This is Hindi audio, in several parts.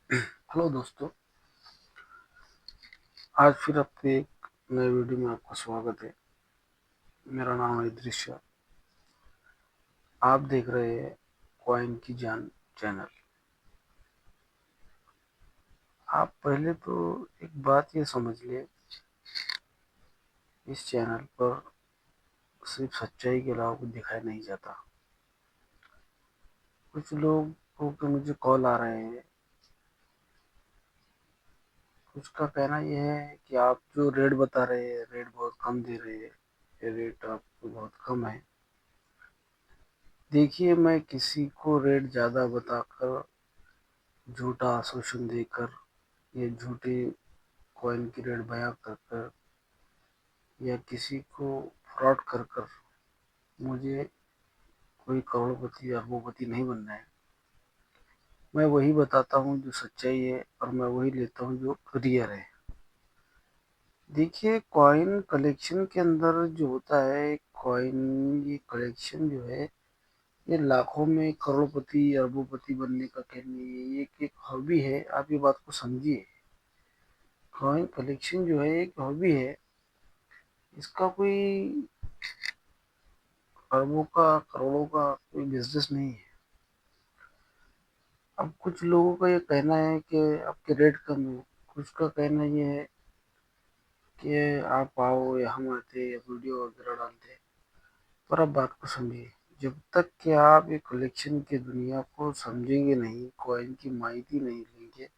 हेलो दोस्तों, आज फिर आपके एक नए वीडियो में आपका स्वागत है। मेरा नाम है दृश्य। आप देख रहे हैं कॉइन की जान चैनल। आप पहले तो एक बात ये समझ ले, इस चैनल पर सिर्फ सच्चाई के अलावा कुछ दिखाया नहीं जाता। कुछ लोग को मुझे कॉल आ रहे हैं, कुछ का कहना यह है कि आप जो रेट बता रहे हैं रेट बहुत कम दे रहे हैं, ये रेट आपको बहुत कम है। देखिए, मैं किसी को रेट ज़्यादा बताकर, झूठा आश्वासन देकर, ये झूठे कॉइन की रेट बयां कर कर या किसी को फ्रॉड कर कर मुझे कोई करोड़पति या अरबोपति नहीं बनना है। मैं वही बताता हूँ जो सच्चाई है, और मैं वही लेता हूँ जो रियल है। देखिए, कॉइन कलेक्शन के अंदर जो होता है, कॉइन ये कलेक्शन जो है, ये लाखों में करोड़पति अरबोपति बनने का खेल नहीं है। ये एक हॉबी है, आप ये बात को समझिए। कॉइन कलेक्शन जो है एक हॉबी है, इसका कोई अरबों का करोड़ों का कोई बिजनेस नहीं है। अब कुछ लोगों का ये कहना है कि आपके रेट कम है, कुछ का कहना ये है कि आप आओ या हम आते या वीडियो वगैरह डालते। पर आप बात को समझिए, जब तक कि आप ये कलेक्शन की दुनिया को समझेंगे नहीं, कॉइन की माहिती नहीं लेंगे,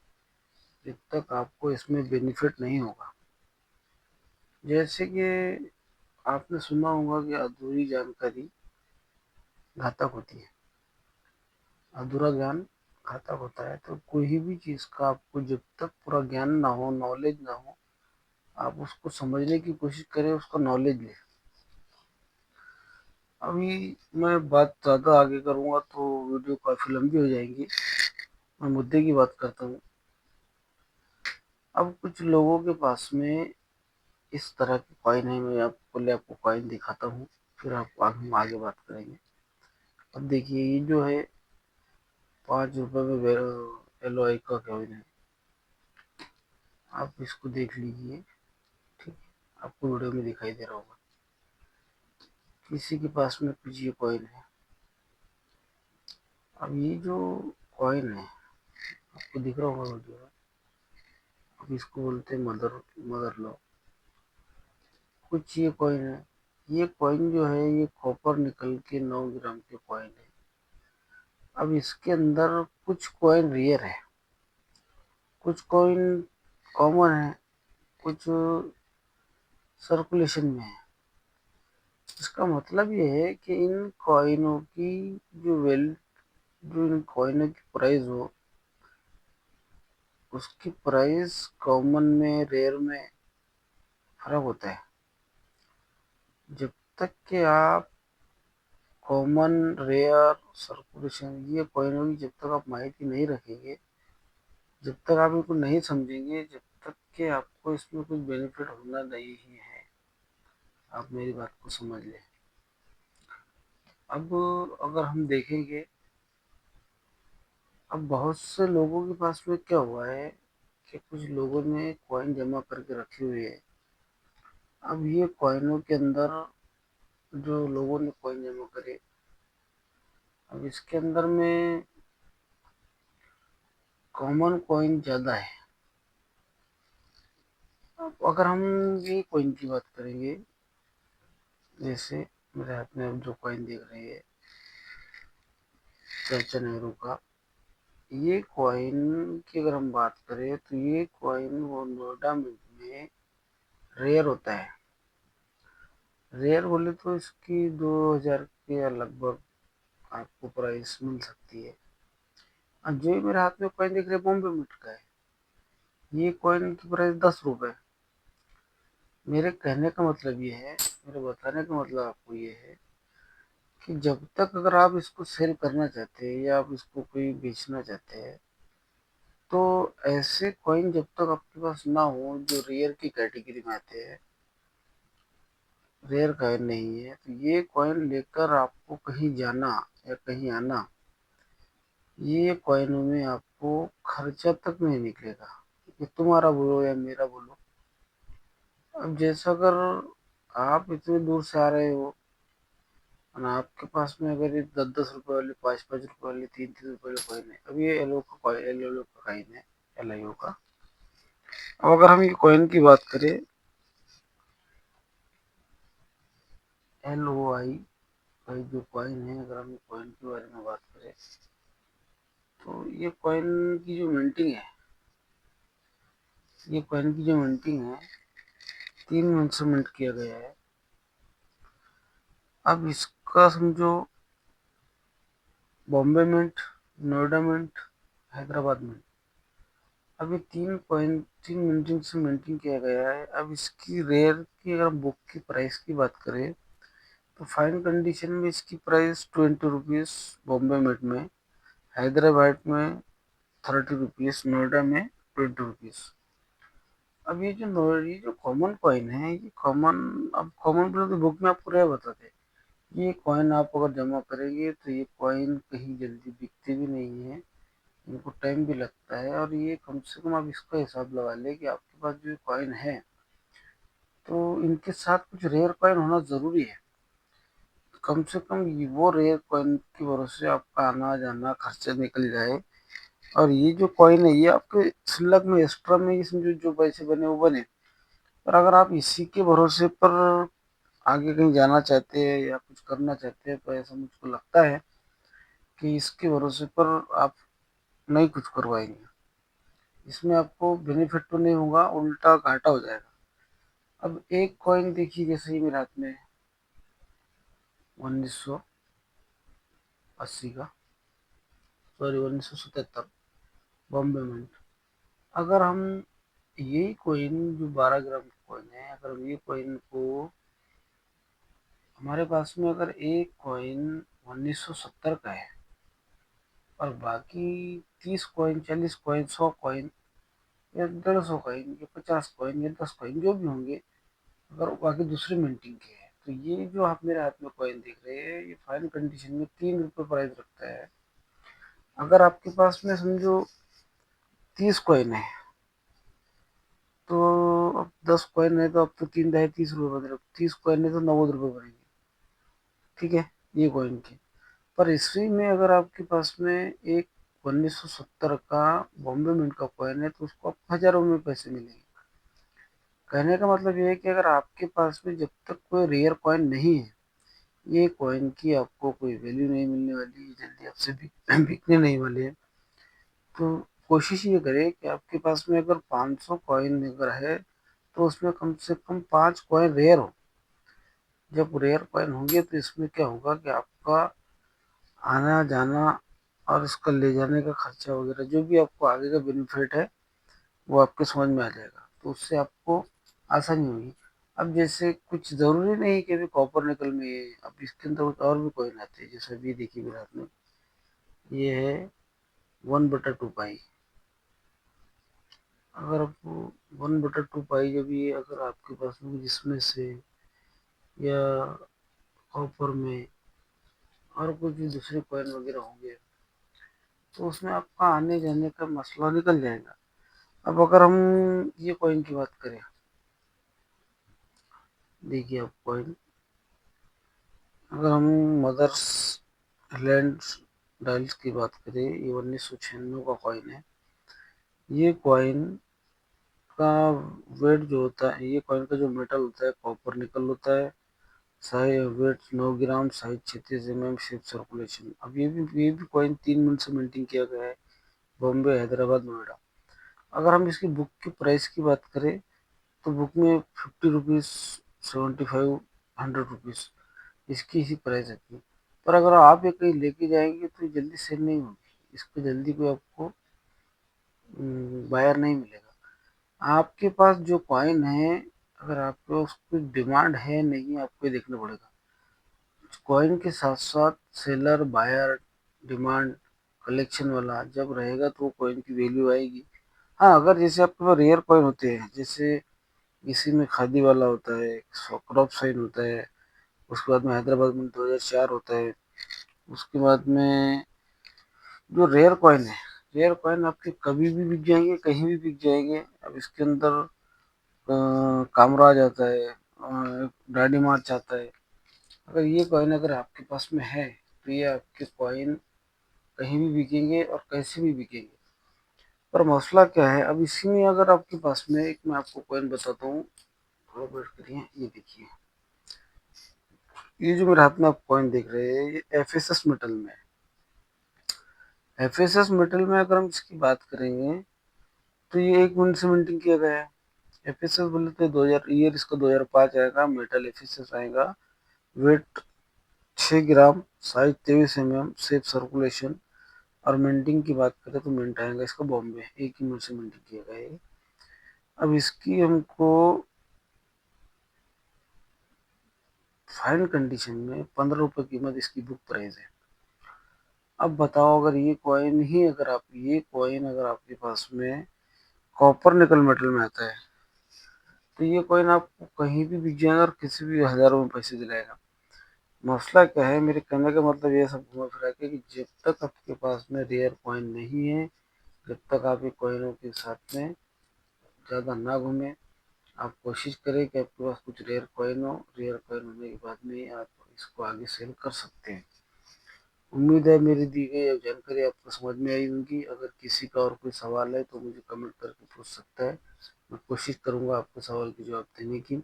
जब तक आपको इसमें बेनिफिट नहीं होगा। जैसे कि आपने सुना होगा कि अधूरी जानकारी घातक होती है। अधूरा ज्ञान घातक होता है। तो कोई भी चीज़ का आपको जब तक पूरा ज्ञान ना हो, नॉलेज ना हो, आप उसको समझने की कोशिश करें, उसका नॉलेज लें। अभी मैं बात ज़्यादा आगे करूँगा तो वीडियो काफ़ी लंबी हो जाएगी। मैं मुद्दे की बात करता हूँ। अब कुछ लोगों के पास में इस तरह की कॉइन है। मैं आपको कॉइन दिखाता हूँ, फिर हम आगे बात करेंगे। अब देखिए, ये जो है 5 रुपए में एलओ का कॉइन है। आप इसको देख लीजिए, ठीक है? आपको वीडियो में दिखाई दे रहा होगा। किसी के पास में कुछ ये कॉइन है। अब ये जो कॉइन है, आपको दिख रहा होगा वीडियो में। अब इसको बोलते हैं मदर मदर लॉ। कुछ ये कॉइन है। ये कॉइन जो है, ये कॉपर निकल के 9 ग्राम के कॉइन है। अब इसके अंदर कुछ कॉइन रेयर है, कुछ कॉइन कॉमन है, कुछ सर्कुलेशन में है। इसका मतलब ये है कि इन कॉइनों की जो इन कॉइनों की प्राइस हो, उसकी प्राइस कॉमन में रेयर में फर्क होता है। जब तक कि आप कॉमन, रेयर, सर्कुलेशन ये कॉइनों की जब तक आप माहिती नहीं रखेंगे, जब तक आप इनको नहीं समझेंगे, जब तक कि आपको इसमें कुछ बेनिफिट होना नहीं ही है। आप मेरी बात को समझ लें। अब अगर हम देखेंगे, अब बहुत से लोगों के पास में क्या हुआ है कि कुछ लोगों ने कॉइन जमा करके रखी हुई है। अब ये कॉइनों के अंदर जो लोगों ने कॉइन जमा करे, अब इसके अंदर में कॉमन कॉइन ज़्यादा है। अब अगर हम ये कॉइन की बात करेंगे, जैसे मेरे हाथ में अब जो कॉइन देख रहे हैं चाचा नेहरू का, ये कॉइन की अगर हम बात करें तो ये कॉइन वो नोएडा में रेयर होता है। रेयर बोले तो इसकी 2000 के लगभग आपको प्राइस मिल सकती है। अब जो मेरे हाथ में कॉइन दिख रहा है बॉम्बे मिंट का है। ये कॉइन की प्राइस 10 रुपए। मेरे कहने का मतलब ये है, मेरे बताने का मतलब आपको ये है कि जब तक अगर आप इसको सेल करना चाहते हैं या आप इसको कोई बेचना चाहते हैं, तो ऐसे कॉइन जब तक आपके पास ना हो जो रेयर की कैटेगरी में आते हैं, रेयर कॉइन नहीं है, तो ये कॉइन लेकर आपको कहीं जाना या कहीं आना, ये कॉइनों में आपको खर्चा तक नहीं निकलेगा, ये तुम्हारा बोलो या मेरा बोलो। अब जैसा अगर आप इतने दूर से आ रहे हो और आपके पास में अगर ये 10-10 रुपए वाली, 5-5 रुपए वाली, 3-3 रुपए वाली कॉइन है। अब ये एलओ का कॉइन, एलओ का कॉइन है, एलआईओ का। अब अगर हम ये कॉइन की बात करें, एलओआई का जो कॉइन है, अगर हम कॉइन के बारे में बात करें तो ये कॉइन की जो मिंटिंग है, ये कॉइन की जो मिंटिंग है 3 मंथ से मिंट किया गया है। अब इसका समझो Bombay mint, Noida mint, Hyderabad mint, अब ये 3 कॉइन 3 मिंटिंग से मिंटिंग किया गया है। अब इसकी रेयर की अगर बुक की प्राइस की बात करें तो फाइन कंडीशन में इसकी प्राइस 20 रुपीज़ बॉम्बे मिंट में, हैदराबाद में 30 रुपीज़, नोएडा में 20 रुपीज़। अब ये जो कॉमन कॉइन है, ये कॉमन, अब कॉमन तो बुक में आपको रहे बताते, ये कॉइन आप अगर जमा करेंगे तो ये कॉइन कहीं जल्दी बिकते भी नहीं है, इनको टाइम भी लगता है। और ये कम से कम आप इसका हिसाब लगा लें कि आपके पास जो कॉइन है तो इनके साथ कुछ रेयर कॉइन होना ज़रूरी है। कम से कम वो रेयर कॉइन की भरोसे आपका आना जाना खर्चा निकल जाए। और ये जो कॉइन है ये आपके सिलक में एक्स्ट्रा में इसमें जो पैसे बने वो बने। पर अगर आप इसी के भरोसे पर आगे कहीं जाना चाहते हैं या कुछ करना चाहते हैं तो ऐसा मुझको लगता है कि इसके भरोसे पर आप नहीं कुछ करवाएंगे। इसमें आपको बेनिफिट तो नहीं होगा, उल्टा घाटा हो जाएगा। अब एक कॉइन देखिए, जैसे ही मेरे हाथ में 1980 का, सॉरी 1977 बॉम्बे मिंट। अगर हम यही कॉइन जो 12 ग्राम की कॉइन है, अगर हम ये कॉइन को, हमारे पास में अगर एक कॉइन 1970 का है और बाकी 30 कॉइन, 40 कॉइन, 100 कॉइन या 150 कॉइन या 50 कॉइन या 10 कॉइन जो भी होंगे, अगर बाकी दूसरे मिंटिंग के हैं, तो ये जो आप मेरे हाथ में कॉइन देख रहे हैं ये फाइन कंडीशन में 3 रुपये प्राइस रखता है। अगर आपके पास में समझो 30 कॉइन है तो अब 10 कॉइन है तो अब तो 3 ढाई 30 रुपये बन रहे, 30 कॉइन है तो 90 रुपये बनेंगे, ठीक है, ये कॉइन के। पर इसी में अगर आपके पास में एक 1970 का बॉम्बे मिंट का कॉइन है तो उसको आपको हजारों में पैसे मिलेंगे। कहने का मतलब ये है कि अगर आपके पास में जब तक कोई रेयर कॉइन नहीं है, ये कॉइन की आपको कोई वैल्यू नहीं मिलने वाली, जल्दी आपसे बिकने नहीं वाले हैं। तो कोशिश ये करें कि आपके पास में अगर 500 कॉइन अगर है तो उसमें कम से कम 5 कॉइन रेयर हो। जब रेयर कॉइन होंगे तो इसमें क्या होगा कि आपका आना जाना और इसका ले जाने का खर्चा वगैरह जो भी आपको आगे का बेनिफिट है वो आपके समझ में आ जाएगा, तो उससे आपको आसानी होगी। अब जैसे कुछ ज़रूरी नहीं कि अभी कॉपर निकल में ये, अब इसके अंदर कुछ और भी कॉइन आते हैं, जैसे अभी देखिए मेरे हाथ में ये है 1/2 पाई। अगर आपको 1/2 पाई जब ये अगर आपके पास में जिसमें से या कॉपर में और कुछ भी दूसरे कॉइन वगैरह होंगे तो उसमें आपका आने जाने का मसला निकल जाएगा। अब अगर हम ये कॉइन की बात करें, देखिए आप कॉइन, अगर हम मदर्स लैंड डाइल्स की बात करें, ये 1996 का कॉइन है। ये कॉइन का वेट जो होता है, ये कॉइन का जो मेटल होता है कॉपर निकल होता है। साइज वेट 9 ग्राम, साइज 36 mm, शिप सर्कुलेशन। अब ये भी कॉइन 3 मिनट से मिंटिंग किया गया है, बॉम्बे, हैदराबाद, नोएडा। अगर हम इसकी बुक की प्राइस की बात करें तो बुक में 50 रुपीज़, 75, 100 रुपीज़ इसकी ही प्राइस आती है। पर अगर आप ये कहीं लेके जाएंगे तो ये जल्दी सेल नहीं होगी, इसको जल्दी कोई आपको बायर नहीं मिलेगा। आपके पास जो कॉइन है, अगर आपको उसकी डिमांड है नहीं, आपको ये देखना पड़ेगा। कॉइन के साथ साथ सेलर, बायर, डिमांड, कलेक्शन वाला जब रहेगा तो कॉइन की वैल्यू आएगी। हाँ, अगर जैसे आपके पास रेयर कॉइन होते हैं, जैसे इसी में खादी वाला होता है, क्रॉप साइन होता है, उसके बाद में हैदराबाद में 2004 होता है, उसके बाद में जो रेयर कॉइन है रेयर कॉइन आपके कभी भी बिक जाएंगे, कहीं भी बिक जाएंगे। अब इसके अंदर कामराज आता है, डाडी मार्च आता है। अगर ये कॉइन अगर आपके पास में है तो ये आपके कॉइन कहीं भी बिकेंगे और कैसे भी बिकेंगे। पर मसला क्या है, अब इसी में अगर आपके पास में एक मैं आपको कॉइन बताता हूँ, थोड़ा वेट करिए। ये देखिए, ये जो मेरे हाथ में आप कॉइन देख रहे हैं ये एफएसएस मेटल में है। एफएसएस मेटल में अगर हम इसकी बात करेंगे तो ये 1 मिनट से मिनटिंग किया गया है। एफएसएस बोले तो 2000 ईयर इसका 2005 आएगा। मेटल एफएसएस आएगा। वेट 6 ग्राम, साइज 23 mm, सेफ सर्कुलेशन। और मिंटिंग की बात करें तो मिंट आएगा इसका बॉम्बे, 1 ही मिनट से मिंटिंग किया गया है। अब इसकी हमको फाइन कंडीशन में 15 रुपये कीमत इसकी बुक प्राइस है। अब बताओ, अगर ये कॉइन ही अगर आप ये कॉइन अगर आपके पास में कॉपर निकल मेटल में आता है तो ये कॉइन आपको कहीं भी बिक जाएगा और किसी भी हजारों में पैसे दिलाएगा। मसला क्या है, मेरे कहने का मतलब ये सब घुमा फिरा के कि जब तक आपके पास में रेयर कॉइन नहीं है, जब तक आप ये कॉइनों के साथ में ज़्यादा ना घूमें, आप कोशिश करें कि आपके पास कुछ रेयर कॉइन हो। रेयर कॉइन होने के बाद में आप इसको आगे सेल कर सकते हैं। उम्मीद है मेरी दी गई जानकारी आपको समझ में आई होगी। अगर किसी का और कोई सवाल है तो मुझे कमेंट करके पूछ सकता है। मैं कोशिश करूंगा आपके सवाल के जवाब देने की।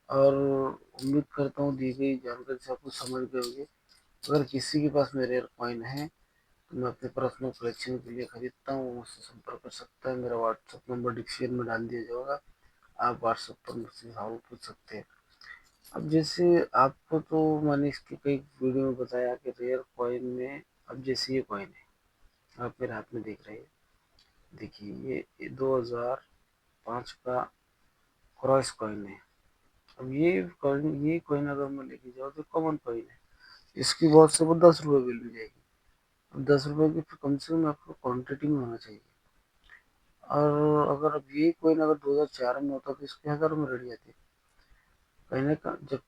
और उम्मीद करता हूँ दी गई जानकारी से आपको समझ गए होंगे। अगर किसी के पास में रेयर कॉइन है तो मैं अपने पर्सनल कलेक्शन के लिए खरीदता हूँ, मुझसे संपर्क कर सकता है। मेरा व्हाट्सएप नंबर डिस्क्रिप्शन में डाल दिया जाएगा। आप व्हाट्सएप पर मुझसे सवाल पूछ सकते हैं। अब जैसे आपको तो मैंने इसके कई वीडियो में बताया कि रेयर कॉइन में, अब जैसे ये कॉइन है आप मेरे हाथ में देख रहे हैं, देखिए ये 2005 का क्रॉस कॉइन है। अब ये कॉइन अगर मैं लेके जाऊँ तो कॉमन कॉइन है, इसकी बहुत से वो 10 रुपये बिल मिल जाएगी। अब 10 रुपये की फिर कम से कम आपको क्वान्टिटी में होना चाहिए। और अगर अब ये कॉइन अगर 2004 में होता तो इसके हज़ारों में रेट जाती। कहने का जब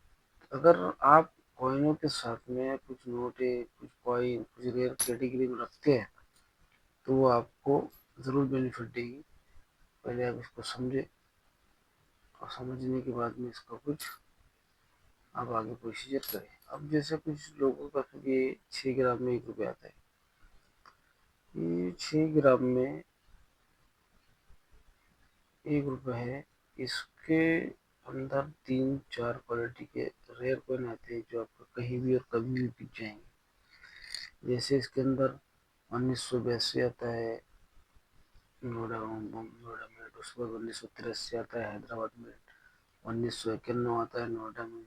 अगर आप कॉइनों के साथ में कुछ नोटे, कुछ कॉइन, कुछ रेयर कैटेगरी में रखते हैं तो वो आपको ज़रूर बेनिफिट देगी। पहले आप इसको समझे और समझने के बाद में इसका कुछ आप आगे प्रोसीजर करें। अब जैसे कुछ लोगों का ये 6 ग्राम में 1 रुपये आता है। ये 6 ग्राम में 1 रुपये है। इसके अंदर 3-4 क्वालिटी के रेयर कॉइन आते हैं जो आपको कहीं भी और कभी भी बिक जाएंगे। जैसे इसके अंदर 1982 आता है नोएडा में, उसके बाद 1983 आता है हैदराबाद में, 1991 आता है नोएडा में।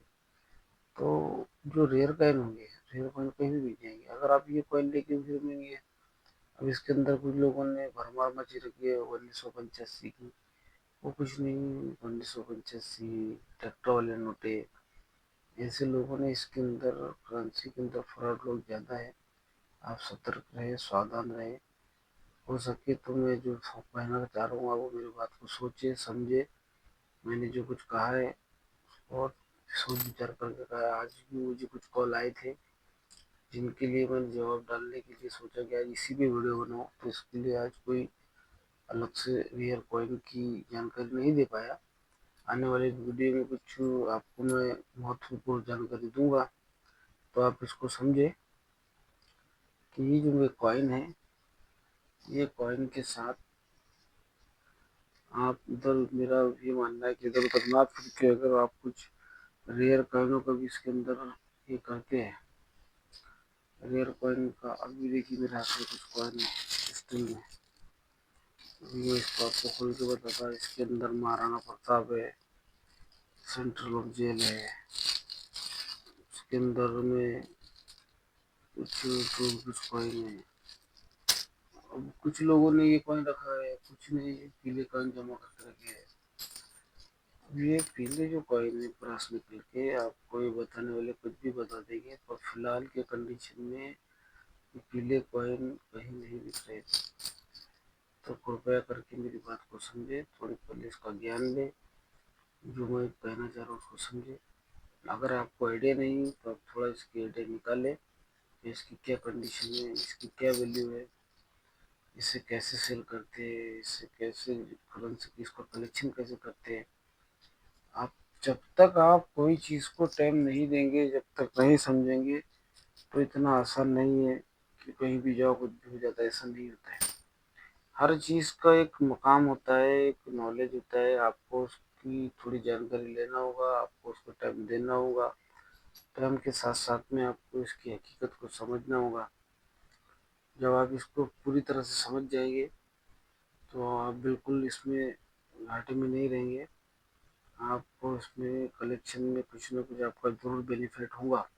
तो जो रेयर कॉइन होंगे, रेयर कॉइन कहीं भी बिक जाएंगे। अगर आप ये कॉइन लेके घूमेंगे, अब इसके अंदर कुछ लोगों ने भरमार मची रखी है 1985 की, वो कुछ नहीं। 1985 ट्रैक्टर वाले नोटे, ऐसे लोगों ने इसके अंदर करेंसी के अंदर फ्रॉड लोग ज़्यादा है। आप सतर्क रहे, सावधान रहे। हो सके तो मैं जो कहना चाह रहा हूँ आप वो मेरी बात को सोचे समझे। मैंने जो कुछ कहा है और सोच विचार करके कहा। आज भी मुझे कुछ कॉल आए थे जिनके लिए मैंने जवाब डालने के लिए सोचा कि आज इसी पे वीडियो बनाऊँ, तो इसके लिए आज कोई अलग से रेयर कॉइन की जानकारी नहीं दे पाया। आने वाले वीडियो में कुछ आपको मैं महत्वपूर्ण जानकारी दूंगा, तो आप इसको समझे कि ये जो कॉइन है, ये कॉइन के साथ आप इधर, मेरा ये मानना है कि इधर उधर ना फिर के अगर आप कुछ रेयर कॉइनों का भी इसके अंदर ये करते हैं, रेयर कॉइन का। अभी देखिए मेरे हाथ में कुछ कॉइन है स्टील में, मैं इसको आपको खोल के बताता। इसके अंदर महाराणा प्रताप है, सेंट्रल जेल है, इसके अंदर में कुछ कॉइन है। अब कुछ लोगों ने ये कॉइन रखा है, कुछ ने ये पीले कॉइन जमा करके रखे हैं। अब ये पीले जो कॉइन है ब्रश निकल के आपको ये बताने वाले कुछ भी बता देंगे, पर फिलहाल के कंडीशन में ये पीले कॉइन कहीं नहीं दिख रहे। तो कृपया करके मेरी बात को समझे, थोड़ी पहले इसका ज्ञान ले, जो मैं कहना चाह रहा हूँ उसको समझे। अगर आपको आइडिया नहीं तो आप थोड़ा इसकी आइडिया निकालें कि इसकी क्या कंडीशन है, इसकी क्या वैल्यू है। इसे कैसे सेल करते हैं, इसे कैसे करेंसी की इसको कलेक्शन कैसे करते हैं। आप जब तक आप कोई चीज़ को टाइम नहीं देंगे, जब तक नहीं समझेंगे, तो इतना आसान नहीं है कि कहीं भी जाओ कुछ भी हो जाता है, ऐसा नहीं होता है। हर चीज़ का एक मकाम होता है, एक नॉलेज होता है, आपको उसकी थोड़ी जानकारी लेना होगा, आपको उसको टाइम देना होगा। टाइम के साथ साथ में आपको इसकी हकीकत को समझना होगा। जब आप इसको पूरी तरह से समझ जाएंगे तो आप बिल्कुल इसमें घाटे में नहीं रहेंगे। आपको इसमें कलेक्शन में कुछ ना कुछ आपका ज़रूर बेनिफिट होगा।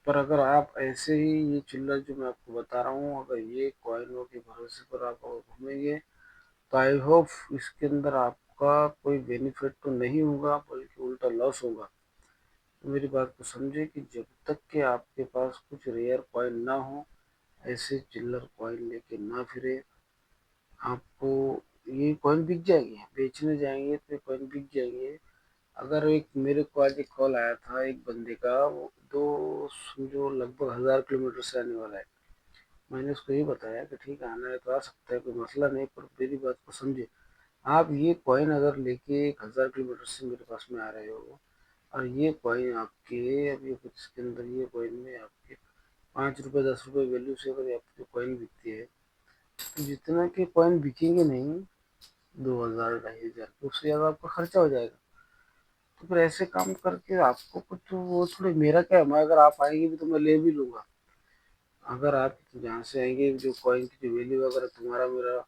पर अगर आप ऐसे ही ये चिल्लर जो मैं आपको बता रहा हूँ, अगर ये कॉइनों के भरोसे पर आप घूमेंगे, तो आई होप इसके अंदर आपका कोई बेनिफिट तो नहीं होगा, बल्कि उल्टा लॉस होगा। तो मेरी बात को समझे कि जब तक कि आपके पास कुछ रेयर कॉइन ना हो, ऐसे चिल्लर कॉइन लेके ना फिरे। आपको ये कॉइन बिक जाएंगे, बेचने जाएंगे तो ये कॉइन बिक जाएंगे। अगर एक मेरे को आज एक कॉल आया था एक बंदे का, वो दो समझो लगभग 1000 किलोमीटर से आने वाला है। मैंने उसको ये बताया कि ठीक है, आना है तो आ सकता है, कोई मसला नहीं, पर मेरी बात को समझे। आप ये कॉइन अगर लेके 1000 किलोमीटर से मेरे पास में आ रहे हो, और ये कॉइन आपके अभी कुछ इसके अंदर ये कॉइन में आपके 5 रुपये 10 रुपये वैल्यू से अगर आपकी कॉइन बिकती है, तो जितना के कॉइन बिकेंगे नहीं, 2000 2500, उससे ज़्यादा आपका खर्चा हो जाएगा। तो फिर ऐसे काम करके आपको कुछ तो वो थोड़ी, मेरा क्या है, मैं अगर आप आएंगे भी तो मैं ले भी लूंगा। अगर आप जहाँ से आएंगे जो कॉइन की जो वैल्यू अगर तुम्हारा मेरा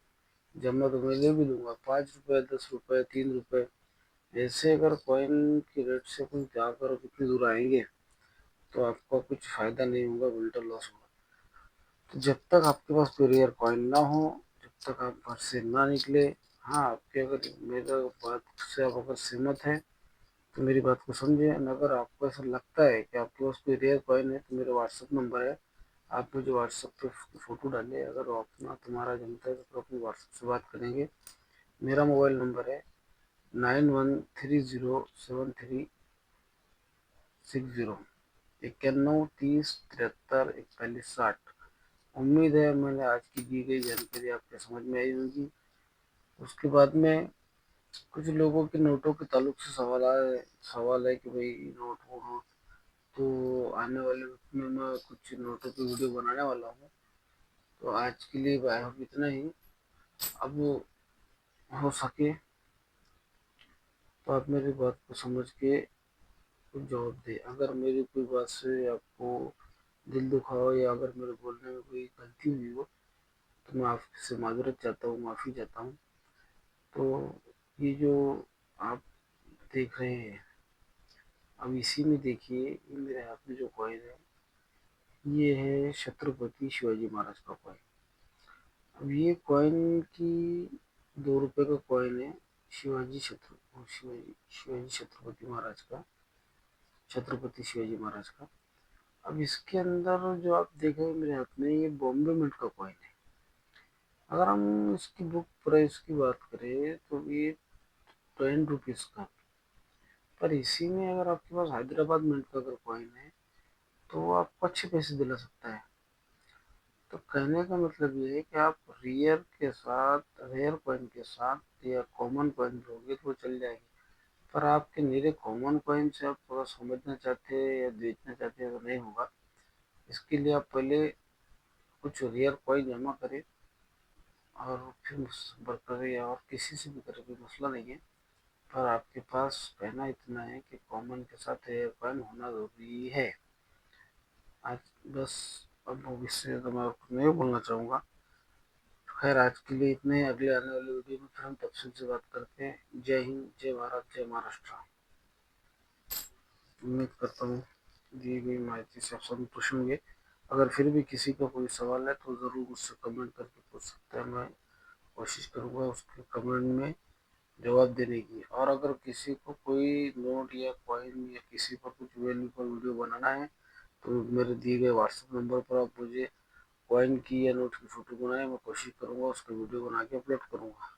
जमा, तो मैं ले भी लूंगा। 5 रुपये 10 रुपये 3 रुपये ऐसे अगर कॉइन की रेट से कुछ जाकर कितनी दूर आएंगे, तो आपका कुछ फायदा नहीं होगा, उल्टा लॉस होगा। तो जब तक आपके पास कोई रेयर कॉइन ना हो, जब तक आप घर से ना निकले। हाँ, आपके अगर मेरा बात से आप अगर सहमत हैं तो मेरी बात को समझे। अगर आपको ऐसा लगता है कि आपके पास कोई रेयर कॉइन है, तो मेरा व्हाट्सअप नंबर है, आप मुझे व्हाट्सअप पे फ़ोटो डालिए। अगर वो अपना तुम्हारा जमता है तो अपनी व्हाट्सअप से बात करेंगे। मेरा मोबाइल नंबर है 91307360, 9130734160। उम्मीद है मैंने आज की दी गई जानकारी आपके समझ में आई होगी। उसके बाद में कुछ लोगों के नोटों के ताल्लुक से सवाल है कि भाई नोट हो, तो आने वाले वक्त में मैं कुछ नोटों की वीडियो बनाने वाला हूँ। तो आज के लिए आई होप इतना ही। अब हो सके तो आप मेरी बात को समझ के कुछ जवाब दें। अगर मेरी कोई बात से आपको दिल दुखा हो, या अगर मेरे बोलने में कोई गलती हुई हो, तो मैं आपसे माजरत चाहता हूँ, माफ़ी चाहता हूँ। तो ये जो आप देख रहे हैं, अब इसी में देखिए, ये मेरे हाथ में जो कॉइन है, ये है छत्रपति शिवाजी महाराज का कॉइन। अब ये कॉइन की 2 रुपए का कॉइन है, शिवाजी छत्रपति महाराज का, छत्रपति शिवाजी महाराज का। अब इसके अंदर जो आप देख रहे हैं मेरे हाथ में, ये बॉम्बे मिंट का कॉइन है। अगर हम इसकी बुक प्राइस की बात करें तो ये 10 रुपीज़ का। पर इसी में अगर आपके पास हैदराबाद मिंट का अगर कॉइन है, तो वो आपको अच्छे पैसे दिला सकता है। तो कहने का मतलब ये है कि आप रेयर कॉइन के साथ या कॉमन कॉइन लोगे तो वो चल जाएगी। पर आपके मेरे कॉमन कॉइन से आप थोड़ा समझना चाहते हैं या बेचना चाहते हैं तो नहीं होगा। इसके लिए आप पहले कुछ रेयर कॉइन जमा करें, और फिर संपर्क करें, या और किसी से भी करें, कोई मसला नहीं है। पर आपके पास कहना इतना है कि कॉमन के साथ रेयर कॉइन होना ज़रूरी है। आज बस, अब भविष्य से तो मैं कुछ नहीं बोलना चाहूँगा। खैर आज के लिए इतने ही। अगले आने वाले वीडियो में फिर हम तफसील से बात करते हैं। जय हिंद, जय भारत, जय महाराष्ट्र। उम्मीद करता हूँ दी गई माहिती से आप संतुष्ट होंगे। अगर फिर भी किसी का कोई सवाल है तो ज़रूर मुझसे कमेंट करके पूछ सकते हैं। मैं कोशिश करूँगा उसके कमेंट में जवाब देने की। और अगर किसी को कोई नोट या कॉइन या किसी पर कुछ वैल्यू पर वीडियो बनाना है, तो मेरे दिए गए व्हाट्सएप नंबर पर आप मुझे कॉइन की या नोट की फ़ोटो बनाएं। मैं कोशिश करूँगा उसका वीडियो बना के अपलोड करूँगा।